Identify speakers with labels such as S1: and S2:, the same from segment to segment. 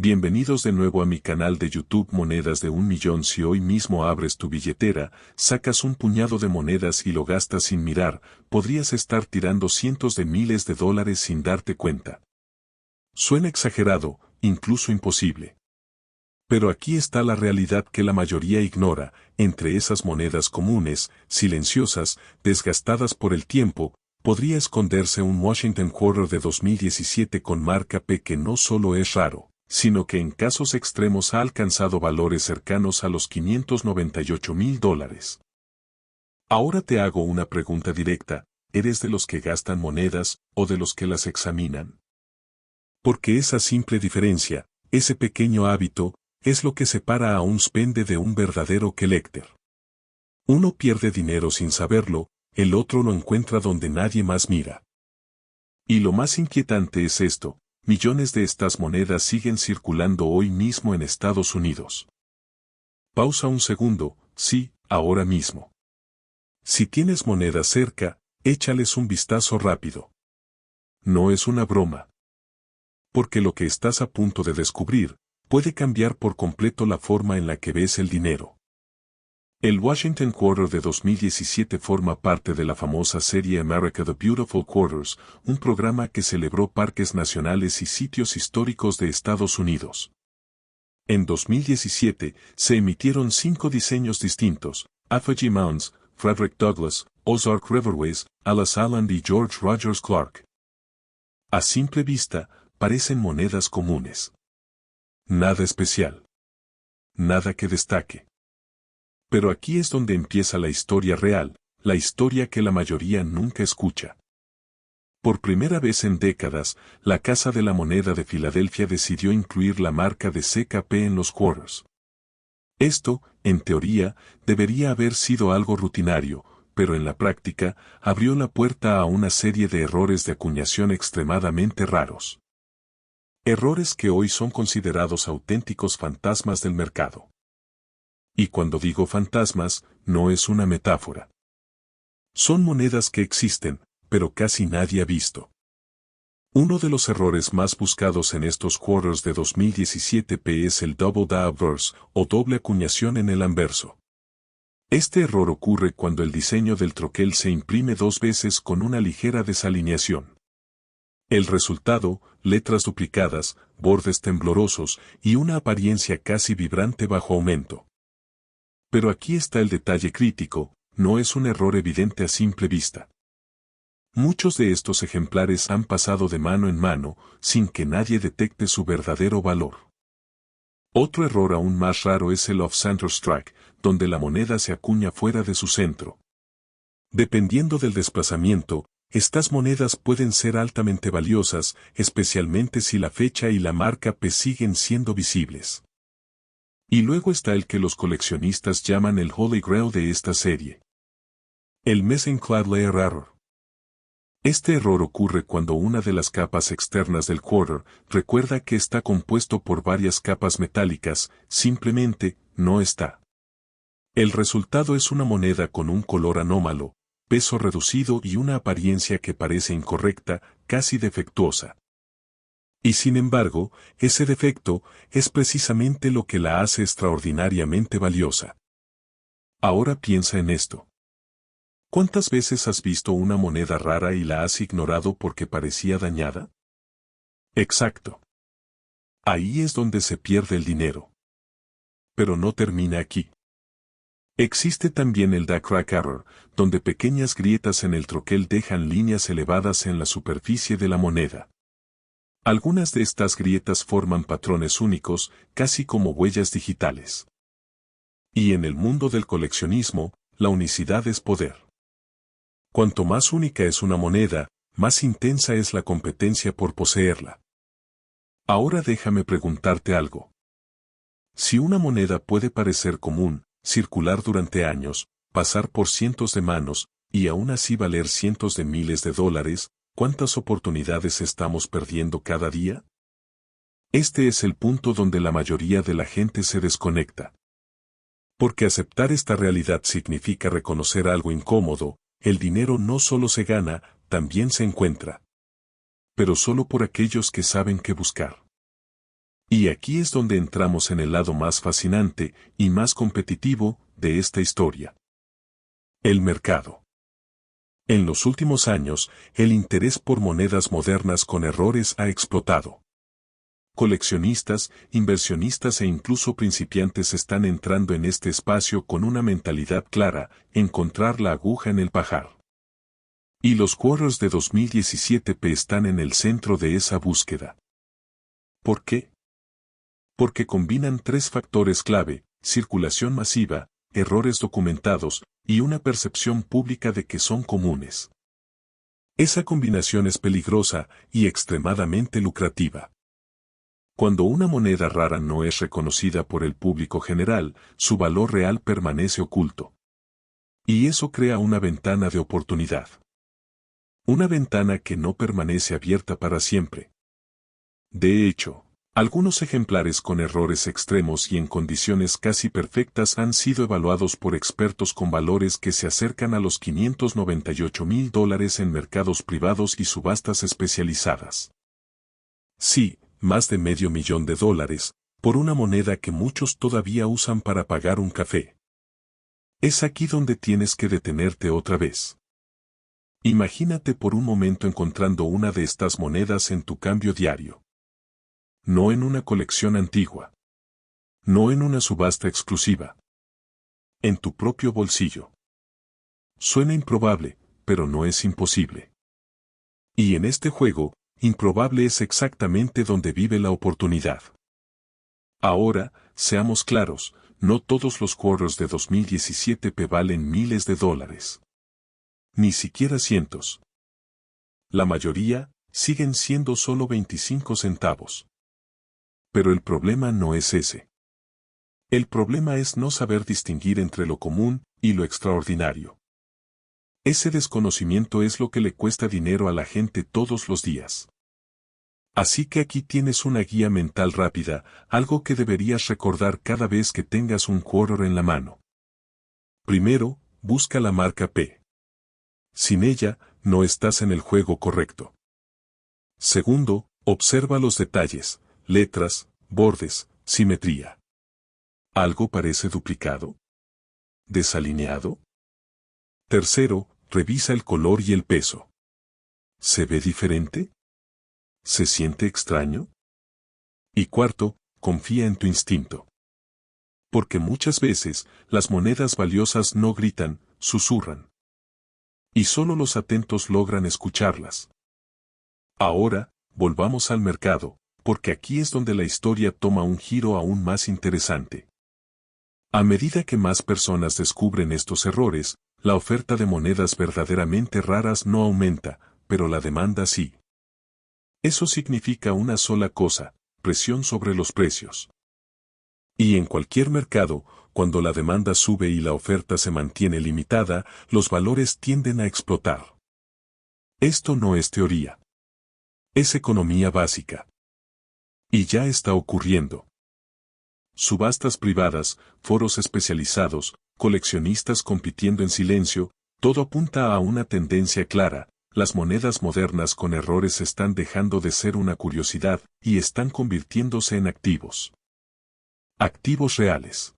S1: Bienvenidos de nuevo a mi canal de YouTube Monedas de 1.000.000. Si hoy mismo abres tu billetera, sacas un puñado de monedas y lo gastas sin mirar, podrías estar tirando cientos de miles de dólares sin darte cuenta. Suena exagerado, incluso imposible. Pero aquí está la realidad que la mayoría ignora: entre esas monedas comunes, silenciosas, desgastadas por el tiempo, podría esconderse un Washington Quarter de 2017 con marca P que no solo es raro, sino que en casos extremos ha alcanzado valores cercanos a los $598.000. Ahora te hago una pregunta directa: ¿eres de los que gastan monedas o de los que las examinan? Porque esa simple diferencia, ese pequeño hábito, es lo que separa a un spender de un verdadero collector. Uno pierde dinero sin saberlo, el otro lo encuentra donde nadie más mira. Y lo más inquietante es esto: millones de estas monedas siguen circulando hoy mismo en Estados Unidos. Pausa un segundo, sí, ahora mismo. Si tienes monedas cerca, échales un vistazo rápido. No es una broma. Porque lo que estás a punto de descubrir puede cambiar por completo la forma en la que ves el dinero. El Washington Quarter de 2017 forma parte de la famosa serie America the Beautiful Quarters, un programa que celebró parques nacionales y sitios históricos de Estados Unidos. En 2017 se emitieron 5 diseños distintos: Effigy Mounds, Frederick Douglass, Ozark Riverways, Ellis Island y George Rogers Clark. A simple vista, parecen monedas comunes. Nada especial. Nada que destaque. Pero aquí es donde empieza la historia real, la historia que la mayoría nunca escucha. Por primera vez en décadas, la Casa de la Moneda de Filadelfia decidió incluir la marca de CKP en los quarters. Esto, en teoría, debería haber sido algo rutinario, pero en la práctica, abrió la puerta a una serie de errores de acuñación extremadamente raros. Errores que hoy son considerados auténticos fantasmas del mercado. Y cuando digo fantasmas, no es una metáfora. Son monedas que existen, pero casi nadie ha visto. Uno de los errores más buscados en estos quarters de 2017 es el Double Die Obverse, o doble acuñación en el anverso. Este error ocurre cuando el diseño del troquel se imprime 2 veces con una ligera desalineación. El resultado: letras duplicadas, bordes temblorosos y una apariencia casi vibrante bajo aumento. Pero aquí está el detalle crítico: no es un error evidente a simple vista. Muchos de estos ejemplares han pasado de mano en mano, sin que nadie detecte su verdadero valor. Otro error aún más raro es el off-center strike, donde la moneda se acuña fuera de su centro. Dependiendo del desplazamiento, estas monedas pueden ser altamente valiosas, especialmente si la fecha y la marca P siguen siendo visibles. Y luego está el que los coleccionistas llaman el Holy Grail de esta serie: el Missing Clad Layer Error. Este error ocurre cuando una de las capas externas del quarter, recuerda que está compuesto por varias capas metálicas, simplemente no está. El resultado es una moneda con un color anómalo, peso reducido y una apariencia que parece incorrecta, casi defectuosa. Y sin embargo, ese defecto es precisamente lo que la hace extraordinariamente valiosa. Ahora piensa en esto. ¿Cuántas veces has visto una moneda rara y la has ignorado porque parecía dañada? Exacto. Ahí es donde se pierde el dinero. Pero no termina aquí. Existe también el Die Crack Error, donde pequeñas grietas en el troquel dejan líneas elevadas en la superficie de la moneda. Algunas de estas grietas forman patrones únicos, casi como huellas digitales. Y en el mundo del coleccionismo, la unicidad es poder. Cuanto más única es una moneda, más intensa es la competencia por poseerla. Ahora déjame preguntarte algo. Si una moneda puede parecer común, circular durante años, pasar por cientos de manos, y aún así valer cientos de miles de dólares, ¿cuántas oportunidades estamos perdiendo cada día? Este es el punto donde la mayoría de la gente se desconecta. Porque aceptar esta realidad significa reconocer algo incómodo: el dinero no solo se gana, también se encuentra. Pero solo por aquellos que saben qué buscar. Y aquí es donde entramos en el lado más fascinante y más competitivo de esta historia. El mercado. En los últimos años, el interés por monedas modernas con errores ha explotado. Coleccionistas, inversionistas e incluso principiantes están entrando en este espacio con una mentalidad clara: encontrar la aguja en el pajar. Y los Quarters de 2017 están en el centro de esa búsqueda. ¿Por qué? Porque combinan tres factores clave: circulación masiva, errores documentados y una percepción pública de que son comunes. Esa combinación es peligrosa y extremadamente lucrativa. Cuando una moneda rara no es reconocida por el público general, su valor real permanece oculto. Y eso crea una ventana de oportunidad. Una ventana que no permanece abierta para siempre. De hecho, algunos ejemplares con errores extremos y en condiciones casi perfectas han sido evaluados por expertos con valores que se acercan a los $598,000 en mercados privados y subastas especializadas. Sí, más de $500,000, por una moneda que muchos todavía usan para pagar un café. Es aquí donde tienes que detenerte otra vez. Imagínate por un momento encontrando una de estas monedas en tu cambio diario. No en una colección antigua. No en una subasta exclusiva. En tu propio bolsillo. Suena improbable, pero no es imposible. Y en este juego, improbable es exactamente donde vive la oportunidad. Ahora, seamos claros, no todos los Quarters de 2017 valen miles de dólares. Ni siquiera cientos. La mayoría siguen siendo solo 25 centavos. Pero el problema no es ese. El problema es no saber distinguir entre lo común y lo extraordinario. Ese desconocimiento es lo que le cuesta dinero a la gente todos los días. Así que aquí tienes una guía mental rápida, algo que deberías recordar cada vez que tengas un Quarter en la mano. Primero, busca la marca P. Sin ella, no estás en el juego correcto. Segundo, observa los detalles, letras, bordes, simetría. ¿Algo parece duplicado? ¿Desalineado? Tercero, revisa el color y el peso. ¿Se ve diferente? ¿Se siente extraño? Y cuarto, confía en tu instinto. Porque muchas veces, las monedas valiosas no gritan, susurran. Y solo los atentos logran escucharlas. Ahora, volvamos al mercado, porque aquí es donde la historia toma un giro aún más interesante. A medida que más personas descubren estos errores, la oferta de monedas verdaderamente raras no aumenta, pero la demanda sí. Eso significa una sola cosa: presión sobre los precios. Y en cualquier mercado, cuando la demanda sube y la oferta se mantiene limitada, los valores tienden a explotar. Esto no es teoría. Es economía básica. Y ya está ocurriendo. Subastas privadas, foros especializados, coleccionistas compitiendo en silencio, todo apunta a una tendencia clara: las monedas modernas con errores están dejando de ser una curiosidad y están convirtiéndose en activos. Activos reales.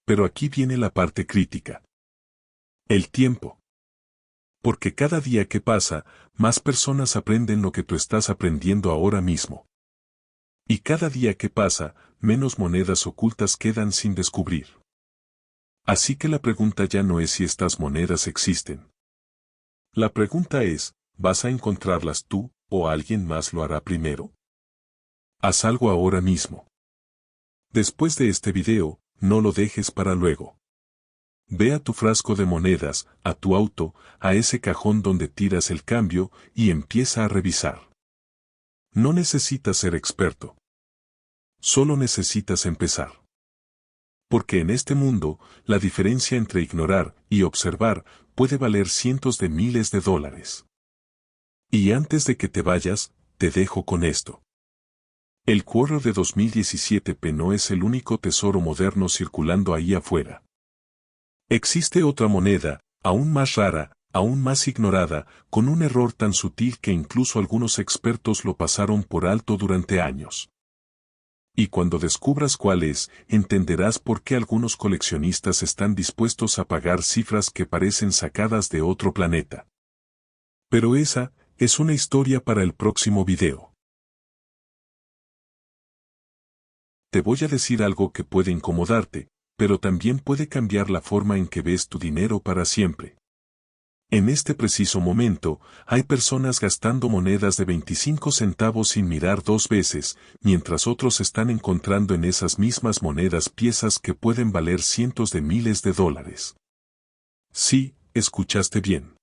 S1: Pero aquí viene la parte crítica. El tiempo. Porque cada día que pasa, más personas aprenden lo que tú estás aprendiendo ahora mismo. Y cada día que pasa, menos monedas ocultas quedan sin descubrir. Así que la pregunta ya no es si estas monedas existen. La pregunta es, ¿vas a encontrarlas tú, o alguien más lo hará primero? Haz algo ahora mismo. Después de este video, no lo dejes para luego. Ve a tu frasco de monedas, a tu auto, a ese cajón donde tiras el cambio y empieza a revisar. No necesitas ser experto. Solo necesitas empezar. Porque en este mundo, la diferencia entre ignorar y observar puede valer cientos de miles de dólares. Y antes de que te vayas, te dejo con esto. El Quarter de 2017 no es el único tesoro moderno circulando ahí afuera. Existe otra moneda, aún más rara, aún más ignorada, con un error tan sutil que incluso algunos expertos lo pasaron por alto durante años. Y cuando descubras cuál es, entenderás por qué algunos coleccionistas están dispuestos a pagar cifras que parecen sacadas de otro planeta. Pero esa es una historia para el próximo video. Te voy a decir algo que puede incomodarte, pero también puede cambiar la forma en que ves tu dinero para siempre. En este preciso momento, hay personas gastando monedas de 25 centavos sin mirar dos veces, mientras otros están encontrando en esas mismas monedas piezas que pueden valer cientos de miles de dólares. Sí, escuchaste bien.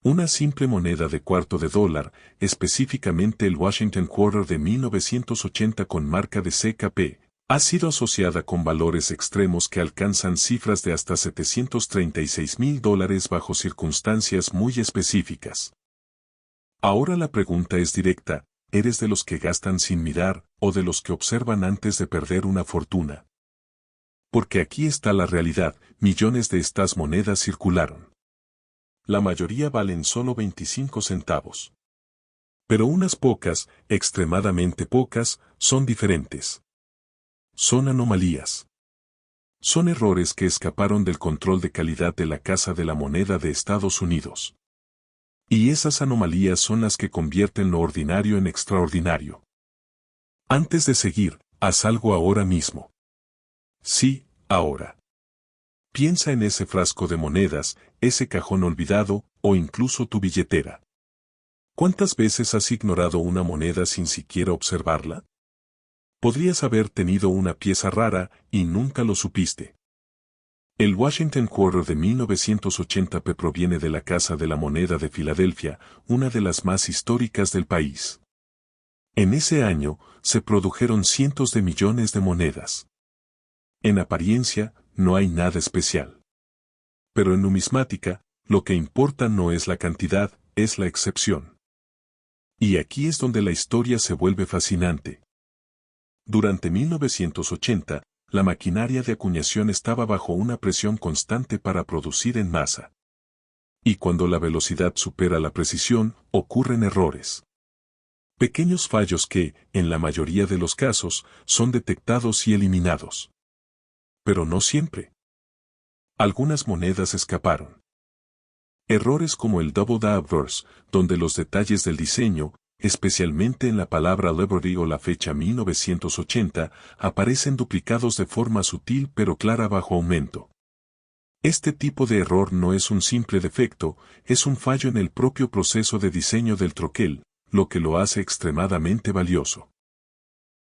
S1: Una simple moneda de cuarto de dólar, específicamente el Washington Quarter de 1980 con marca de CKP, ha sido asociada con valores extremos que alcanzan cifras de hasta $736,000 bajo circunstancias muy específicas. Ahora la pregunta es directa, ¿eres de los que gastan sin mirar o de los que observan antes de perder una fortuna? Porque aquí está la realidad, millones de estas monedas circularon. La mayoría valen solo 25 centavos. Pero unas pocas, extremadamente pocas, son diferentes. Son anomalías. Son errores que escaparon del control de calidad de la Casa de la Moneda de Estados Unidos. Y esas anomalías son las que convierten lo ordinario en extraordinario. Antes de seguir, haz algo ahora mismo. Sí, ahora. Piensa en ese frasco de monedas, ese cajón olvidado, o incluso tu billetera. ¿Cuántas veces has ignorado una moneda sin siquiera observarla? Podrías haber tenido una pieza rara y nunca lo supiste. El Washington Quarter de 1980 proviene de la Casa de la Moneda de Filadelfia, una de las más históricas del país. En ese año, se produjeron cientos de millones de monedas. En apariencia, no hay nada especial. Pero en numismática, lo que importa no es la cantidad, es la excepción. Y aquí es donde la historia se vuelve fascinante. Durante 1980, la maquinaria de acuñación estaba bajo una presión constante para producir en masa. Y cuando la velocidad supera la precisión, ocurren errores. Pequeños fallos que, en la mayoría de los casos, son detectados y eliminados. Pero no siempre. Algunas monedas escaparon. Errores como el Double Obverse, donde los detalles del diseño, especialmente en la palabra Liberty o la fecha 1980, aparecen duplicados de forma sutil pero clara bajo aumento. Este tipo de error no es un simple defecto, es un fallo en el propio proceso de diseño del troquel, lo que lo hace extremadamente valioso.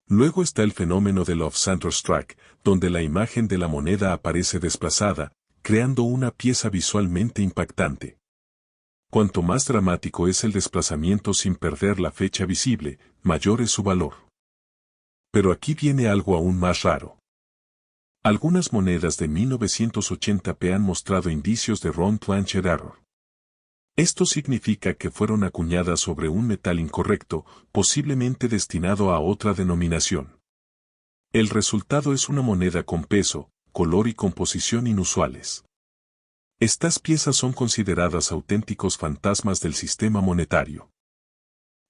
S1: Luego está el fenómeno del off-center strike, donde la imagen de la moneda aparece desplazada, creando una pieza visualmente impactante. Cuanto más dramático es el desplazamiento sin perder la fecha visible, mayor es su valor. Pero aquí viene algo aún más raro. Algunas monedas de 1980 han mostrado indicios de Ron Planchet Error. Esto significa que fueron acuñadas sobre un metal incorrecto, posiblemente destinado a otra denominación. El resultado es una moneda con peso, color y composición inusuales. Estas piezas son consideradas auténticos fantasmas del sistema monetario.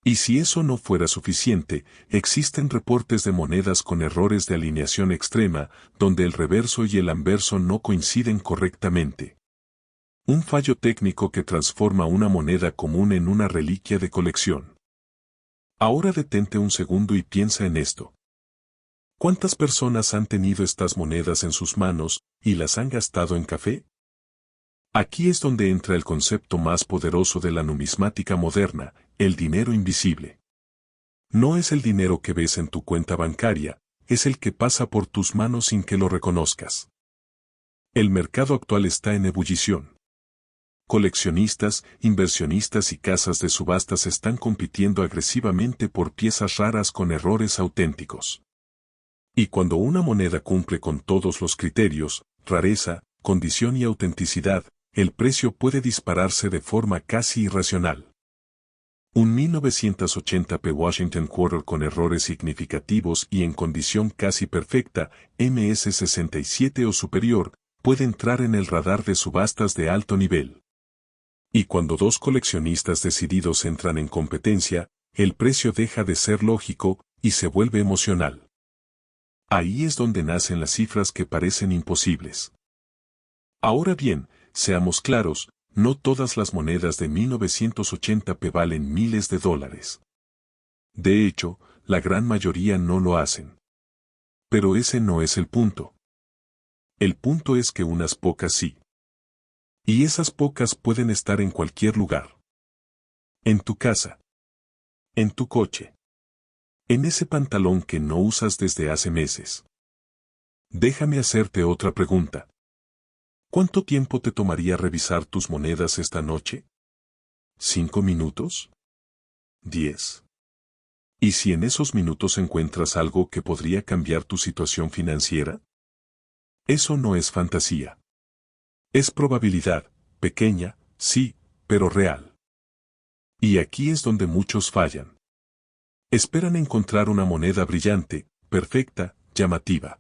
S1: Y si eso no fuera suficiente, existen reportes de monedas con errores de alineación extrema, donde el reverso y el anverso no coinciden correctamente. Un fallo técnico que transforma una moneda común en una reliquia de colección. Ahora detente un segundo y piensa en esto. ¿Cuántas personas han tenido estas monedas en sus manos y las han gastado en café? Aquí es donde entra el concepto más poderoso de la numismática moderna, el dinero invisible. No es el dinero que ves en tu cuenta bancaria, es el que pasa por tus manos sin que lo reconozcas. El mercado actual está en ebullición. Coleccionistas, inversionistas y casas de subastas están compitiendo agresivamente por piezas raras con errores auténticos. Y cuando una moneda cumple con todos los criterios, rareza, condición y autenticidad, el precio puede dispararse de forma casi irracional. Un 1980 Washington Quarter con errores significativos y en condición casi perfecta, MS-67 o superior, puede entrar en el radar de subastas de alto nivel. Y cuando dos coleccionistas decididos entran en competencia, el precio deja de ser lógico y se vuelve emocional. Ahí es donde nacen las cifras que parecen imposibles. Ahora bien, seamos claros, no todas las monedas de 1980p valen miles de dólares. De hecho, la gran mayoría no lo hacen. Pero ese no es el punto. El punto es que unas pocas sí. Y esas pocas pueden estar en cualquier lugar. En tu casa. En tu coche. En ese pantalón que no usas desde hace meses. Déjame hacerte otra pregunta. ¿Cuánto tiempo te tomaría revisar tus monedas esta noche? ¿5 minutos? ¿10? ¿Y si en esos minutos encuentras algo que podría cambiar tu situación financiera? Eso no es fantasía. Es probabilidad, pequeña, sí, pero real. Y aquí es donde muchos fallan. Esperan encontrar una moneda brillante, perfecta, llamativa.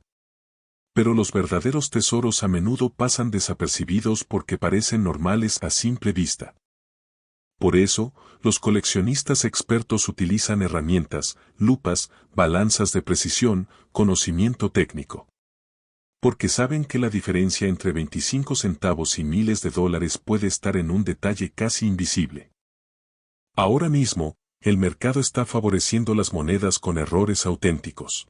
S1: Pero los verdaderos tesoros a menudo pasan desapercibidos porque parecen normales a simple vista. Por eso, los coleccionistas expertos utilizan herramientas, lupas, balanzas de precisión, conocimiento técnico. Porque saben que la diferencia entre 25 centavos y miles de dólares puede estar en un detalle casi invisible. Ahora mismo, el mercado está favoreciendo las monedas con errores auténticos.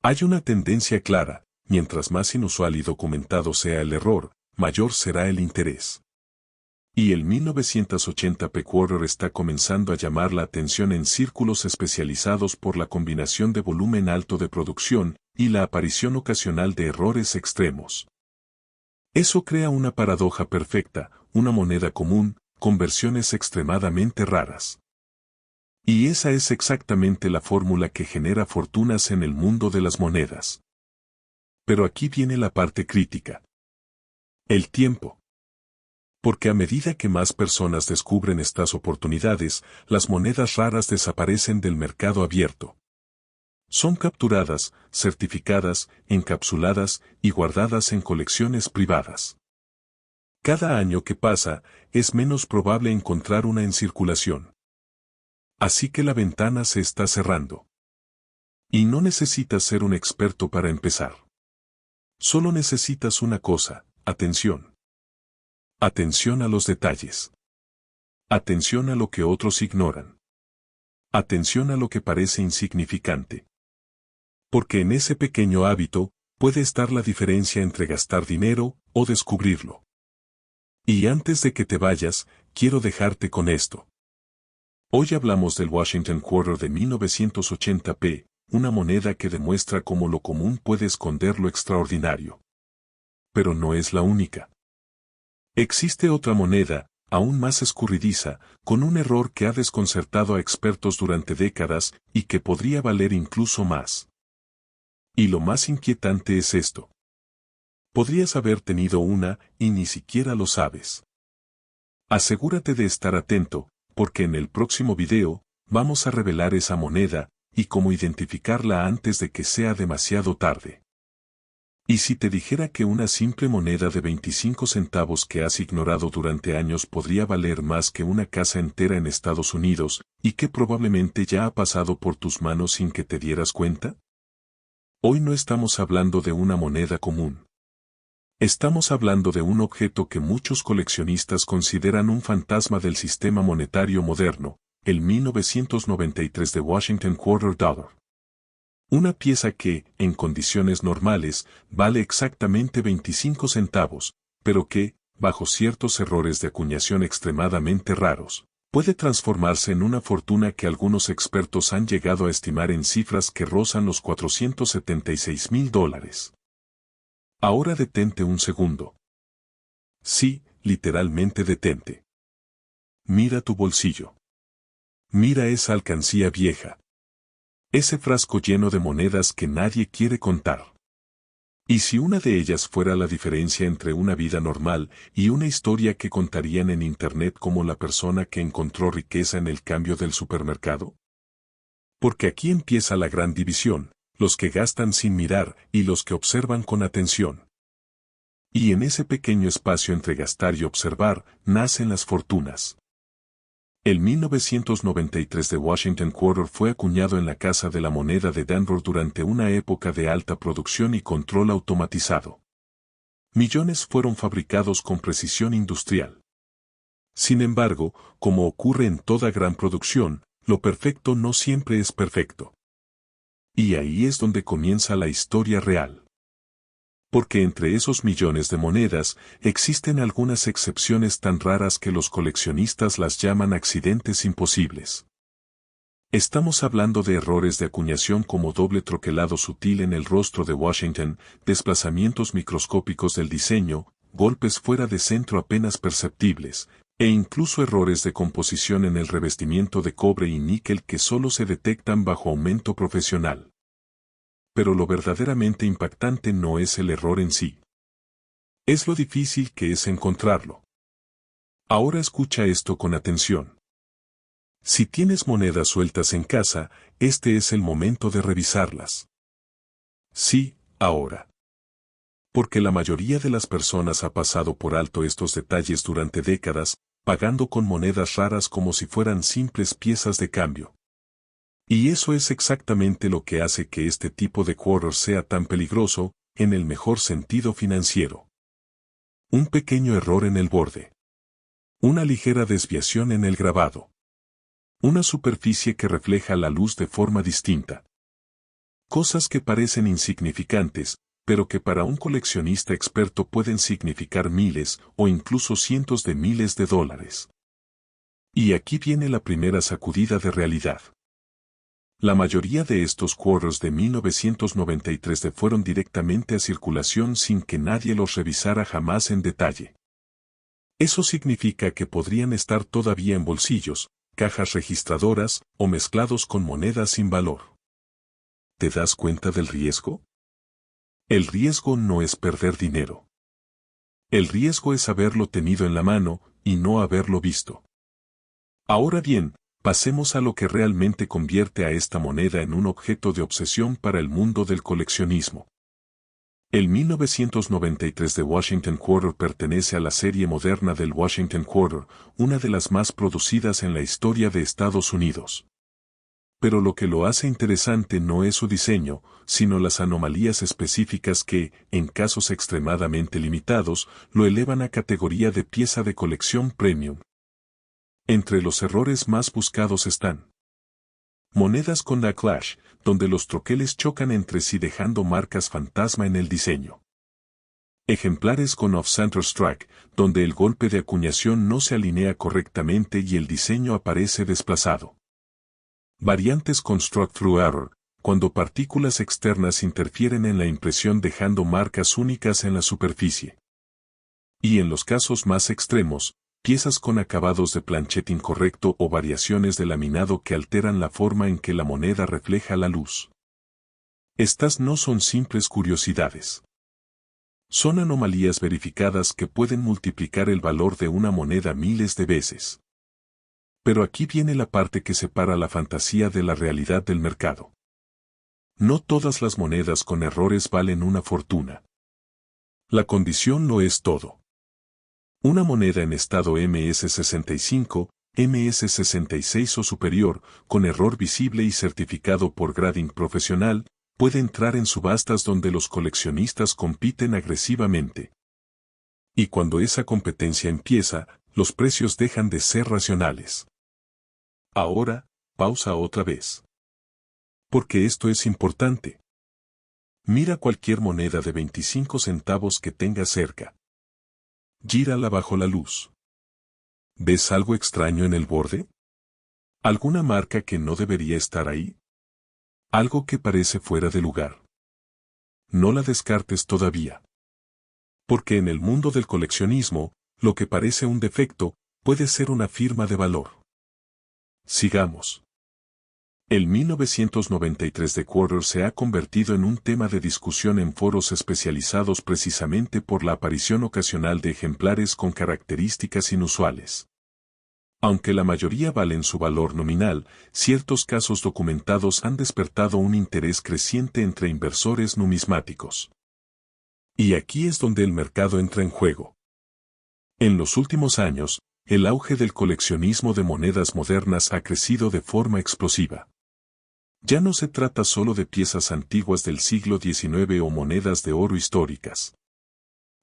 S1: Hay una tendencia clara, mientras más inusual y documentado sea el error, mayor será el interés. Y el 1980p Quarter está comenzando a llamar la atención en círculos especializados por la combinación de volumen alto de producción y la aparición ocasional de errores extremos. Eso crea una paradoja perfecta, una moneda común, con versiones extremadamente raras. Y esa es exactamente la fórmula que genera fortunas en el mundo de las monedas. Pero aquí viene la parte crítica. El tiempo. Porque a medida que más personas descubren estas oportunidades, las monedas raras desaparecen del mercado abierto. Son capturadas, certificadas, encapsuladas y guardadas en colecciones privadas. Cada año que pasa, es menos probable encontrar una en circulación. Así que la ventana se está cerrando. Y no necesitas ser un experto para empezar. Solo necesitas una cosa, atención. Atención a los detalles. Atención a lo que otros ignoran. Atención a lo que parece insignificante. Porque en ese pequeño hábito, puede estar la diferencia entre gastar dinero o descubrirlo. Y antes de que te vayas, quiero dejarte con esto. Hoy hablamos del Washington Quarter de 1980p, una moneda que demuestra cómo lo común puede esconder lo extraordinario. Pero no es la única. Existe otra moneda, aún más escurridiza, con un error que ha desconcertado a expertos durante décadas y que podría valer incluso más. Y lo más inquietante es esto. Podrías haber tenido una y ni siquiera lo sabes. Asegúrate de estar atento, porque en el próximo video, vamos a revelar esa moneda y cómo identificarla antes de que sea demasiado tarde. ¿Y si te dijera que una simple moneda de 25 centavos que has ignorado durante años podría valer más que una casa entera en Estados Unidos, y que probablemente ya ha pasado por tus manos sin que te dieras cuenta? Hoy no estamos hablando de una moneda común. Estamos hablando de un objeto que muchos coleccionistas consideran un fantasma del sistema monetario moderno, el 1993 de Washington Quarter Dollar. Una pieza que, en condiciones normales, vale exactamente 25 centavos, pero que, bajo ciertos errores de acuñación extremadamente raros, puede transformarse en una fortuna que algunos expertos han llegado a estimar en cifras que rozan los $476,000. Ahora detente un segundo. Sí, literalmente detente. Mira tu bolsillo. Mira esa alcancía vieja. Ese frasco lleno de monedas que nadie quiere contar. ¿Y si una de ellas fuera la diferencia entre una vida normal y una historia que contarían en Internet como la persona que encontró riqueza en el cambio del supermercado? Porque aquí empieza la gran división, los que gastan sin mirar y los que observan con atención. Y en ese pequeño espacio entre gastar y observar, nacen las fortunas. El 1993 de Washington Quarter fue acuñado en la Casa de la Moneda de Denver durante una época de alta producción y control automatizado. Millones fueron fabricados con precisión industrial. Sin embargo, como ocurre en toda gran producción, lo perfecto no siempre es perfecto. Y ahí es donde comienza la historia real. Porque entre esos millones de monedas, existen algunas excepciones tan raras que los coleccionistas las llaman accidentes imposibles. Estamos hablando de errores de acuñación como doble troquelado sutil en el rostro de Washington, desplazamientos microscópicos del diseño, golpes fuera de centro apenas perceptibles, e incluso errores de composición en el revestimiento de cobre y níquel que solo se detectan bajo aumento profesional. Pero lo verdaderamente impactante no es el error en sí. Es lo difícil que es encontrarlo. Ahora escucha esto con atención. Si tienes monedas sueltas en casa, este es el momento de revisarlas. Sí, ahora. Porque la mayoría de las personas ha pasado por alto estos detalles durante décadas, pagando con monedas raras como si fueran simples piezas de cambio. Y eso es exactamente lo que hace que este tipo de quarter sea tan peligroso, en el mejor sentido financiero. Un pequeño error en el borde. Una ligera desviación en el grabado. Una superficie que refleja la luz de forma distinta. Cosas que parecen insignificantes, pero que para un coleccionista experto pueden significar miles o incluso cientos de miles de dólares. Y aquí viene la primera sacudida de realidad. La mayoría de estos quarters de 1993 fueron directamente a circulación sin que nadie los revisara jamás en detalle. Eso significa que podrían estar todavía en bolsillos, cajas registradoras o mezclados con monedas sin valor. ¿Te das cuenta del riesgo? El riesgo no es perder dinero. El riesgo es haberlo tenido en la mano y no haberlo visto. Ahora bien, pasemos a lo que realmente convierte a esta moneda en un objeto de obsesión para el mundo del coleccionismo. El 1993 de Washington Quarter pertenece a la serie moderna del Washington Quarter, una de las más producidas en la historia de Estados Unidos. Pero lo que lo hace interesante no es su diseño, sino las anomalías específicas que, en casos extremadamente limitados, lo elevan a categoría de pieza de colección premium. Entre los errores más buscados están monedas con backlash, donde los troqueles chocan entre sí dejando marcas fantasma en el diseño. Ejemplares con off-center strike, donde el golpe de acuñación no se alinea correctamente y el diseño aparece desplazado. Variantes con struck-through error, cuando partículas externas interfieren en la impresión dejando marcas únicas en la superficie. Y en los casos más extremos, piezas con acabados de planchet incorrecto o variaciones de laminado que alteran la forma en que la moneda refleja la luz. Estas no son simples curiosidades. Son anomalías verificadas que pueden multiplicar el valor de una moneda miles de veces. Pero aquí viene la parte que separa la fantasía de la realidad del mercado. No todas las monedas con errores valen una fortuna. La condición lo es todo. Una moneda en estado MS65, MS66 o superior, con error visible y certificado por grading profesional, puede entrar en subastas donde los coleccionistas compiten agresivamente. Y cuando esa competencia empieza, los precios dejan de ser racionales. Ahora, pausa otra vez. Porque esto es importante. Mira cualquier moneda de 25 centavos que tengas cerca. Gírala bajo la luz. ¿Ves algo extraño en el borde? ¿Alguna marca que no debería estar ahí? Algo que parece fuera de lugar. No la descartes todavía. Porque en el mundo del coleccionismo, lo que parece un defecto, puede ser una firma de valor. Sigamos. El 1993 de Quarter se ha convertido en un tema de discusión en foros especializados precisamente por la aparición ocasional de ejemplares con características inusuales. Aunque la mayoría valen su valor nominal, ciertos casos documentados han despertado un interés creciente entre inversores numismáticos. Y aquí es donde el mercado entra en juego. En los últimos años, el auge del coleccionismo de monedas modernas ha crecido de forma explosiva. Ya no se trata solo de piezas antiguas del siglo XIX o monedas de oro históricas.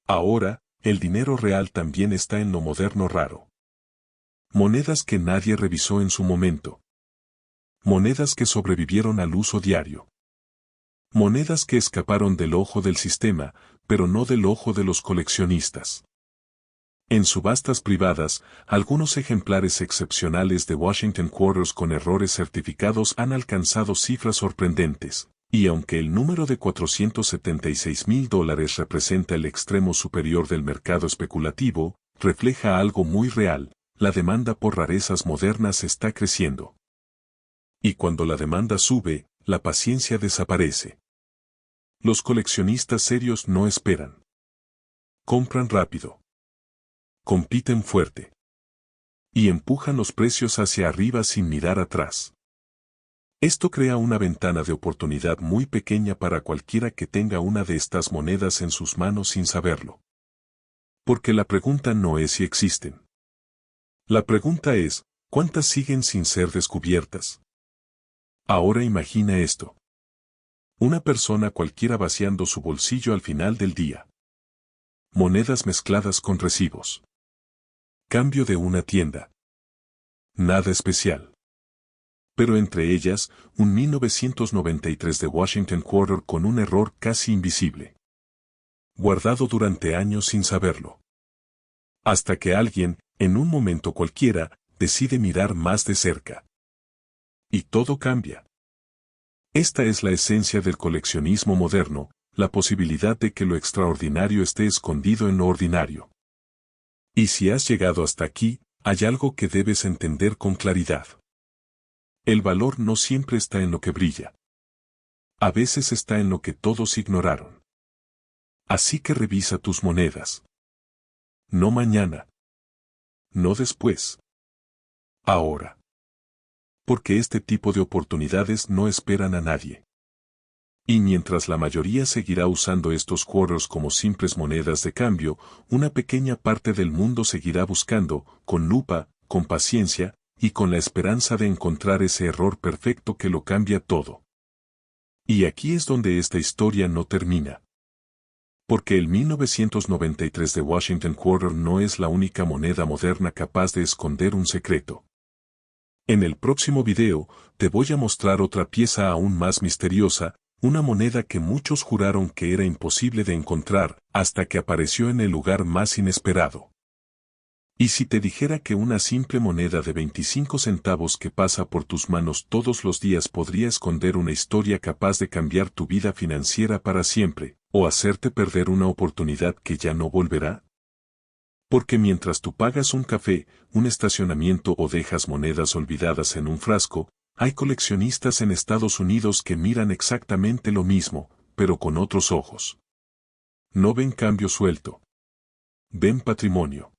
S1: Ahora, el dinero real también está en lo moderno raro. Monedas que nadie revisó en su momento. Monedas que sobrevivieron al uso diario. Monedas que escaparon del ojo del sistema, pero no del ojo de los coleccionistas. En subastas privadas, algunos ejemplares excepcionales de Washington Quarters con errores certificados han alcanzado cifras sorprendentes, y aunque el número de $476,000 representa el extremo superior del mercado especulativo, refleja algo muy real: la demanda por rarezas modernas está creciendo. Y cuando la demanda sube, la paciencia desaparece. Los coleccionistas serios no esperan. Compran rápido. Compiten fuerte. Y empujan los precios hacia arriba sin mirar atrás. Esto crea una ventana de oportunidad muy pequeña para cualquiera que tenga una de estas monedas en sus manos sin saberlo. Porque la pregunta no es si existen. La pregunta es, ¿cuántas siguen sin ser descubiertas? Ahora imagina esto. Una persona cualquiera vaciando su bolsillo al final del día. Monedas mezcladas con recibos. Cambio de una tienda. Nada especial. Pero entre ellas, un 1993 de Washington Quarter con un error casi invisible. Guardado durante años sin saberlo. Hasta que alguien, en un momento cualquiera, decide mirar más de cerca. Y todo cambia. Esta es la esencia del coleccionismo moderno, la posibilidad de que lo extraordinario esté escondido en lo ordinario. Y si has llegado hasta aquí, hay algo que debes entender con claridad. El valor no siempre está en lo que brilla. A veces está en lo que todos ignoraron. Así que revisa tus monedas. No mañana. No después. Ahora. Porque este tipo de oportunidades no esperan a nadie. Y mientras la mayoría seguirá usando estos quarters como simples monedas de cambio, una pequeña parte del mundo seguirá buscando, con lupa, con paciencia, y con la esperanza de encontrar ese error perfecto que lo cambia todo. Y aquí es donde esta historia no termina. Porque el 1993 de Washington Quarter no es la única moneda moderna capaz de esconder un secreto. En el próximo video, te voy a mostrar otra pieza aún más misteriosa, una moneda que muchos juraron que era imposible de encontrar, hasta que apareció en el lugar más inesperado. Y si te dijera que una simple moneda de 25 centavos que pasa por tus manos todos los días podría esconder una historia capaz de cambiar tu vida financiera para siempre, o hacerte perder una oportunidad que ya no volverá? Porque mientras tú pagas un café, un estacionamiento o dejas monedas olvidadas en un frasco, hay coleccionistas en Estados Unidos que miran exactamente lo mismo, pero con otros ojos. No ven cambio suelto. Ven patrimonio.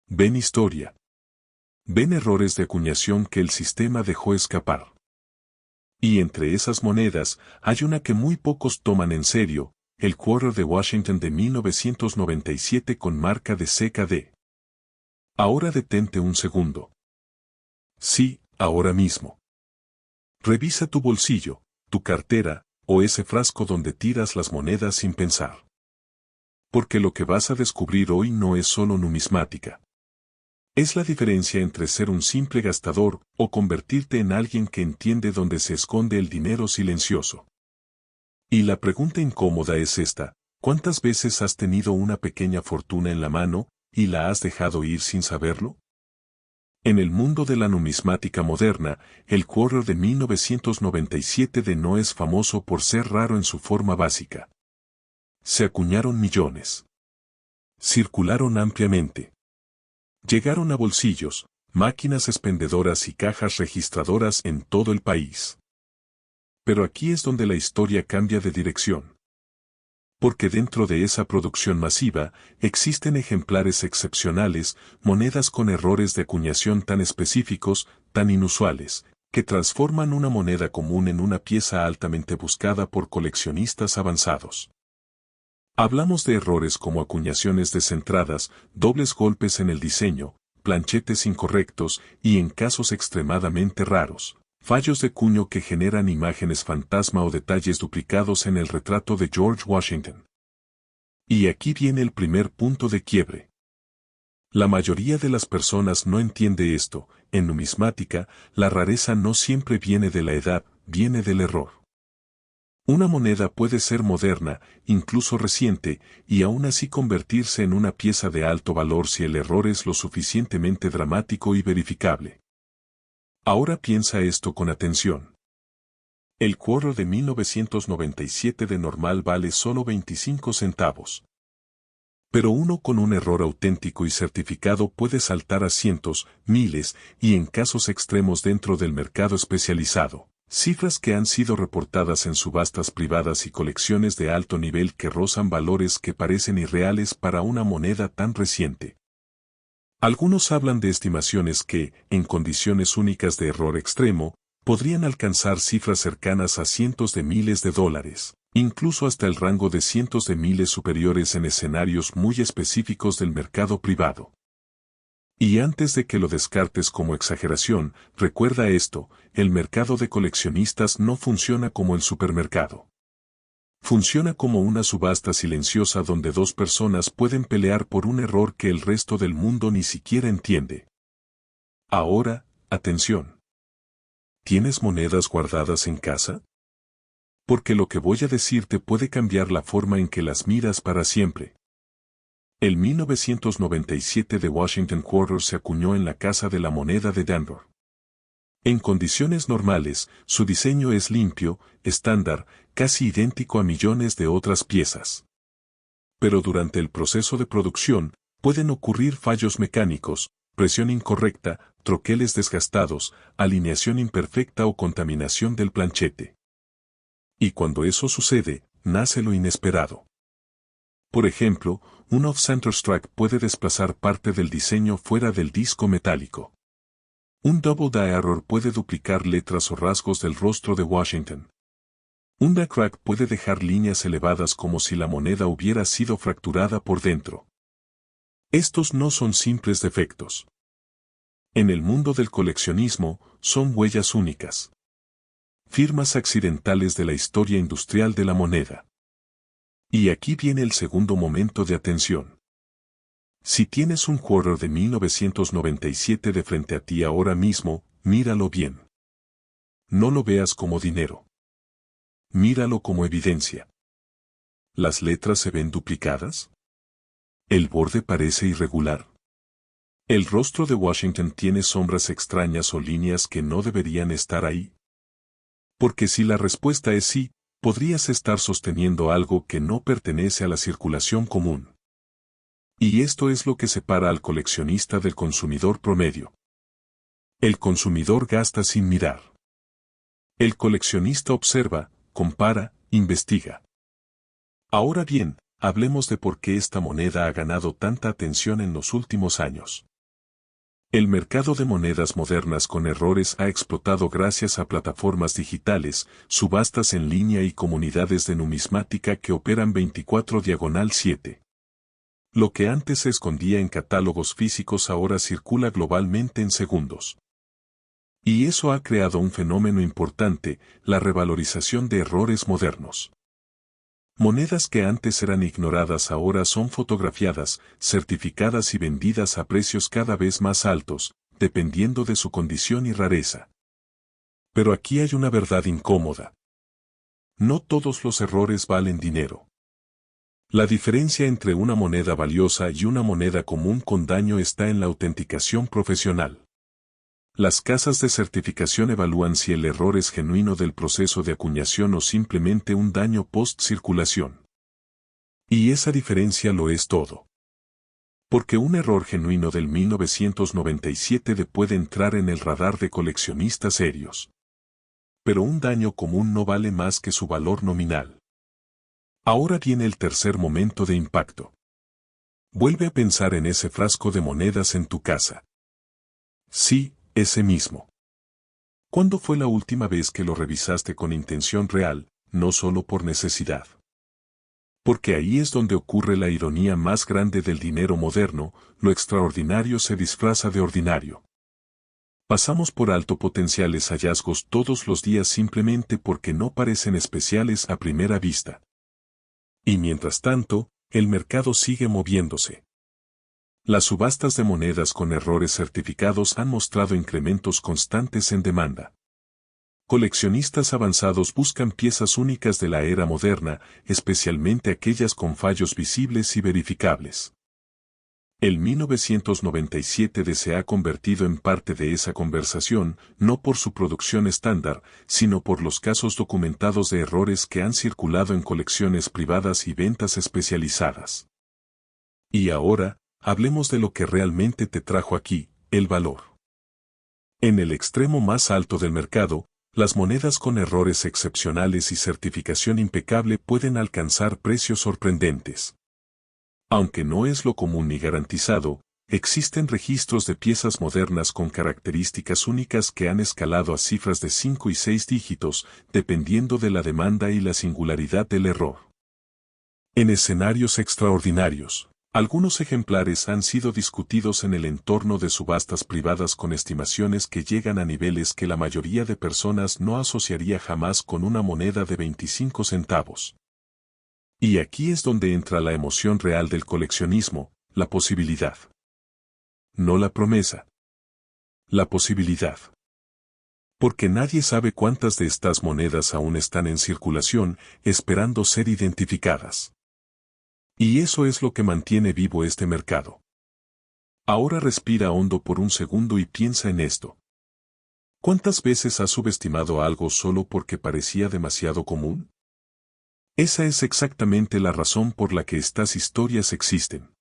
S1: Ven historia. Ven errores de acuñación que el sistema dejó escapar. Y entre esas monedas, hay una que muy pocos toman en serio, el Quarter de Washington de 1997 con marca de CKD. Ahora detente un segundo. Sí, ahora mismo. Revisa tu bolsillo, tu cartera, o ese frasco donde tiras las monedas sin pensar. Porque lo que vas a descubrir hoy no es solo numismática. Es la diferencia entre ser un simple gastador o convertirte en alguien que entiende dónde se esconde el dinero silencioso. Y la pregunta incómoda es esta: ¿cuántas veces has tenido una pequeña fortuna en la mano y la has dejado ir sin saberlo? En el mundo de la numismática moderna, el Quarter de 1997 de no es famoso por ser raro en su forma básica. Se acuñaron millones. Circularon ampliamente. Llegaron a bolsillos, máquinas expendedoras y cajas registradoras en todo el país. Pero aquí es donde la historia cambia de dirección. Porque dentro de esa producción masiva, existen ejemplares excepcionales, monedas con errores de acuñación tan específicos, tan inusuales, que transforman una moneda común en una pieza altamente buscada por coleccionistas avanzados. Hablamos de errores como acuñaciones descentradas, dobles golpes en el diseño, planchetes incorrectos y, en casos extremadamente raros, fallos de cuño que generan imágenes fantasma o detalles duplicados en el retrato de George Washington. Y aquí viene el primer punto de quiebre. La mayoría de las personas no entiende esto. En numismática, la rareza no siempre viene de la edad, viene del error. Una moneda puede ser moderna, incluso reciente, y aún así convertirse en una pieza de alto valor si el error es lo suficientemente dramático y verificable. Ahora piensa esto con atención. El quarter de 1997 de normal vale solo 25 centavos. Pero uno con un error auténtico y certificado puede saltar a cientos, miles, y en casos extremos dentro del mercado especializado. Cifras que han sido reportadas en subastas privadas y colecciones de alto nivel que rozan valores que parecen irreales para una moneda tan reciente. Algunos hablan de estimaciones que, en condiciones únicas de error extremo, podrían alcanzar cifras cercanas a cientos de miles de dólares, incluso hasta el rango de cientos de miles superiores en escenarios muy específicos del mercado privado. Y antes de que lo descartes como exageración, recuerda esto: el mercado de coleccionistas no funciona como el supermercado. Funciona como una subasta silenciosa donde dos personas pueden pelear por un error que el resto del mundo ni siquiera entiende. Ahora, atención. ¿Tienes monedas guardadas en casa? Porque lo que voy a decirte puede cambiar la forma en que las miras para siempre. El 1997 de Washington Quarter se acuñó en la Casa de la Moneda de Denver. En condiciones normales, su diseño es limpio, estándar, casi idéntico a millones de otras piezas. Pero durante el proceso de producción, pueden ocurrir fallos mecánicos, presión incorrecta, troqueles desgastados, alineación imperfecta o contaminación del planchete. Y cuando eso sucede, nace lo inesperado. Por ejemplo, un off-center strike puede desplazar parte del diseño fuera del disco metálico. Un double die error puede duplicar letras o rasgos del rostro de Washington. Un die crack puede dejar líneas elevadas como si la moneda hubiera sido fracturada por dentro. Estos no son simples defectos. En el mundo del coleccionismo, son huellas únicas. Firmas accidentales de la historia industrial de la moneda. Y aquí viene el segundo momento de atención. Si tienes un quarter de 1997 de frente a ti ahora mismo, míralo bien. No lo veas como dinero. Míralo como evidencia. ¿Las letras se ven duplicadas? ¿El borde parece irregular? ¿El rostro de Washington tiene sombras extrañas o líneas que no deberían estar ahí? Porque si la respuesta es sí, podrías estar sosteniendo algo que no pertenece a la circulación común. Y esto es lo que separa al coleccionista del consumidor promedio. El consumidor gasta sin mirar. El coleccionista observa, compara, investiga. Ahora bien, hablemos de por qué esta moneda ha ganado tanta atención en los últimos años. El mercado de monedas modernas con errores ha explotado gracias a plataformas digitales, subastas en línea y comunidades de numismática que operan 24/7. Lo que antes se escondía en catálogos físicos ahora circula globalmente en segundos. Y eso ha creado un fenómeno importante: la revalorización de errores modernos. Monedas que antes eran ignoradas ahora son fotografiadas, certificadas y vendidas a precios cada vez más altos, dependiendo de su condición y rareza. Pero aquí hay una verdad incómoda. No todos los errores valen dinero. La diferencia entre una moneda valiosa y una moneda común con daño está en la autenticación profesional. Las casas de certificación evalúan si el error es genuino del proceso de acuñación o simplemente un daño post-circulación. Y esa diferencia lo es todo. Porque un error genuino del 1997 puede entrar en el radar de coleccionistas serios. Pero un daño común no vale más que su valor nominal. Ahora viene el tercer momento de impacto. Vuelve a pensar en ese frasco de monedas en tu casa. Sí, ese mismo. ¿Cuándo fue la última vez que lo revisaste con intención real, no solo por necesidad? Porque ahí es donde ocurre la ironía más grande del dinero moderno, lo extraordinario se disfraza de ordinario. Pasamos por alto potenciales hallazgos todos los días simplemente porque no parecen especiales a primera vista. Y mientras tanto, el mercado sigue moviéndose. Las subastas de monedas con errores certificados han mostrado incrementos constantes en demanda. Coleccionistas avanzados buscan piezas únicas de la era moderna, especialmente aquellas con fallos visibles y verificables. El 1997 se ha convertido en parte de esa conversación, no por su producción estándar, sino por los casos documentados de errores que han circulado en colecciones privadas y ventas especializadas. Y ahora, hablemos de lo que realmente te trajo aquí, el valor. En el extremo más alto del mercado, las monedas con errores excepcionales y certificación impecable pueden alcanzar precios sorprendentes. Aunque no es lo común ni garantizado, existen registros de piezas modernas con características únicas que han escalado a cifras de 5 y 6 dígitos, dependiendo de la demanda y la singularidad del error. En escenarios extraordinarios, algunos ejemplares han sido discutidos en el entorno de subastas privadas con estimaciones que llegan a niveles que la mayoría de personas no asociaría jamás con una moneda de 25 centavos. Y aquí es donde entra la emoción real del coleccionismo, la posibilidad. No la promesa. La posibilidad. Porque nadie sabe cuántas de estas monedas aún están en circulación, esperando ser identificadas. Y eso es lo que mantiene vivo este mercado. Ahora respira hondo por un segundo y piensa en esto. ¿Cuántas veces has subestimado algo solo porque parecía demasiado común? Esa es exactamente la razón por la que estas historias existen.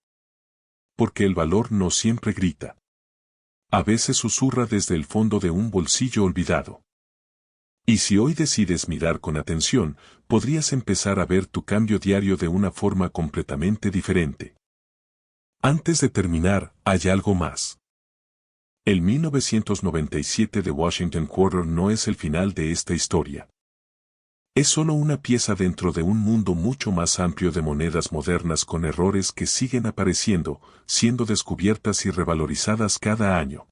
S1: Porque el valor no siempre grita. A veces susurra desde el fondo de un bolsillo olvidado. Y si hoy decides mirar con atención, podrías empezar a ver tu cambio diario de una forma completamente diferente. Antes de terminar, hay algo más. El 1997 de Washington Quarter no es el final de esta historia. Es solo una pieza dentro de un mundo mucho más amplio de monedas modernas con errores que siguen apareciendo, siendo descubiertas y revalorizadas cada año.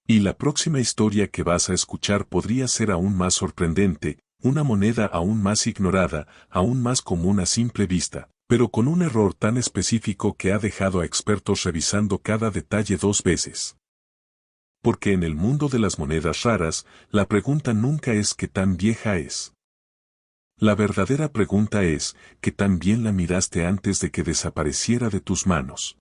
S1: Y la próxima historia que vas a escuchar podría ser aún más sorprendente, una moneda aún más ignorada, aún más común a simple vista, pero con un error tan específico que ha dejado a expertos revisando cada detalle 2 veces. Porque en el mundo de las monedas raras, la pregunta nunca es qué tan vieja es. La verdadera pregunta es, ¿qué tan bien la miraste antes de que desapareciera de tus manos?